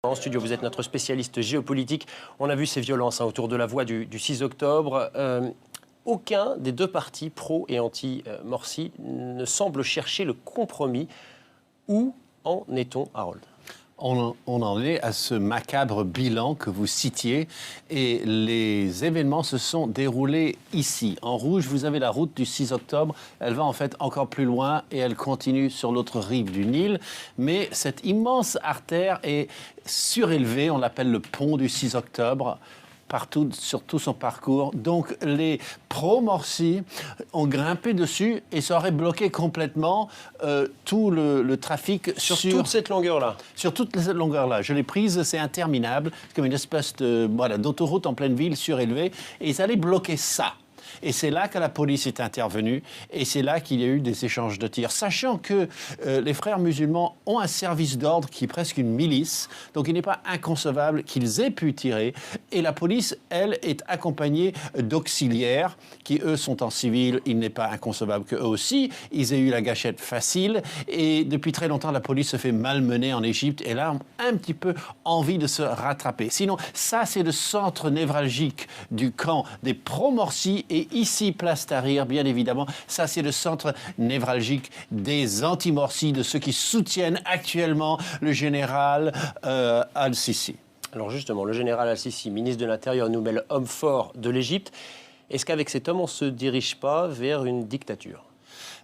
En studio, vous êtes notre spécialiste géopolitique. On a vu ces violences autour de la voie du 6 octobre. Aucun des deux partis, pro et anti-Morsi, ne semble chercher le compromis. Où en est-on, Harold ? On en est à ce macabre bilan que vous citiez et les événements se sont déroulés ici. En rouge, vous avez la route du 6 octobre. Elle va en fait encore plus loin et elle continue sur l'autre rive du Nil. Mais cette immense artère est surélevée, on l'appelle le pont du 6 octobre. Partout, sur tout son parcours. Donc, les pro-Morsi ont grimpé dessus et ça aurait bloqué complètement tout le trafic sur toute cette longueur-là. Sur toute cette longueur-là. Je l'ai prise, c'est interminable. C'est comme une espèce d'autoroute en pleine ville surélevée. Et ils allaient bloquer ça. Et c'est là que la police est intervenue et c'est là qu'il y a eu des échanges de tirs. Sachant que les frères musulmans ont un service d'ordre qui est presque une milice, donc il n'est pas inconcevable qu'ils aient pu tirer. Et la police, elle, est accompagnée d'auxiliaires qui, eux, sont en civil. Il n'est pas inconcevable qu'eux aussi, ils aient eu la gâchette facile. Et depuis très longtemps, la police se fait malmener en Égypte et là, un petit peu envie de se rattraper. Sinon, ça, c'est le centre névralgique du camp des pro-Morsi. Et ici, place Tahrir, bien évidemment, ça c'est le centre névralgique des anti-Morsi, de ceux qui soutiennent actuellement le général Al-Sisi. Alors justement, le général Al-Sisi, ministre de l'Intérieur, nous met l'homme fort de l'Égypte. Est-ce qu'avec cet homme, on ne se dirige pas vers une dictature ?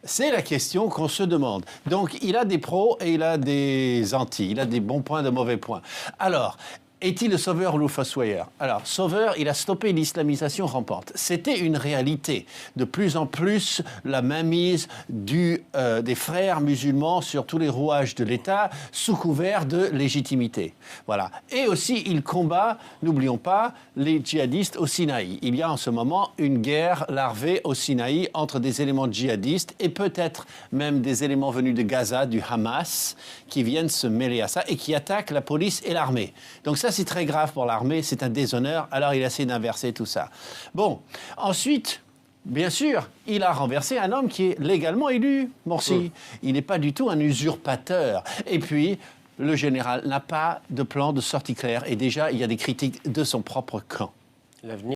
C'est la question qu'on se demande. Donc, il a des pros et il a des anti. Il a des bons points, de mauvais points. Alors, est-il le sauveur ou le fossoyeur? Alors, sauveur, il a stoppé l'islamisation rampante. C'était une réalité. De plus en plus, la mainmise des frères musulmans sur tous les rouages de l'État sous couvert de légitimité. Voilà. Et aussi, il combat, n'oublions pas, les djihadistes au Sinaï. Il y a en ce moment une guerre larvée au Sinaï entre des éléments djihadistes et peut-être même des éléments venus de Gaza, du Hamas, qui viennent se mêler à ça et qui attaquent la police et l'armée. Donc ça, c'est très grave pour l'armée, c'est un déshonneur, alors il essaie d'inverser tout ça. Bon, ensuite, bien sûr, il a renversé un homme qui est légalement élu, Morsi. Il n'est pas du tout un usurpateur. Et puis, le général n'a pas de plan de sortie clair. Et déjà, il y a des critiques de son propre camp. L'avenir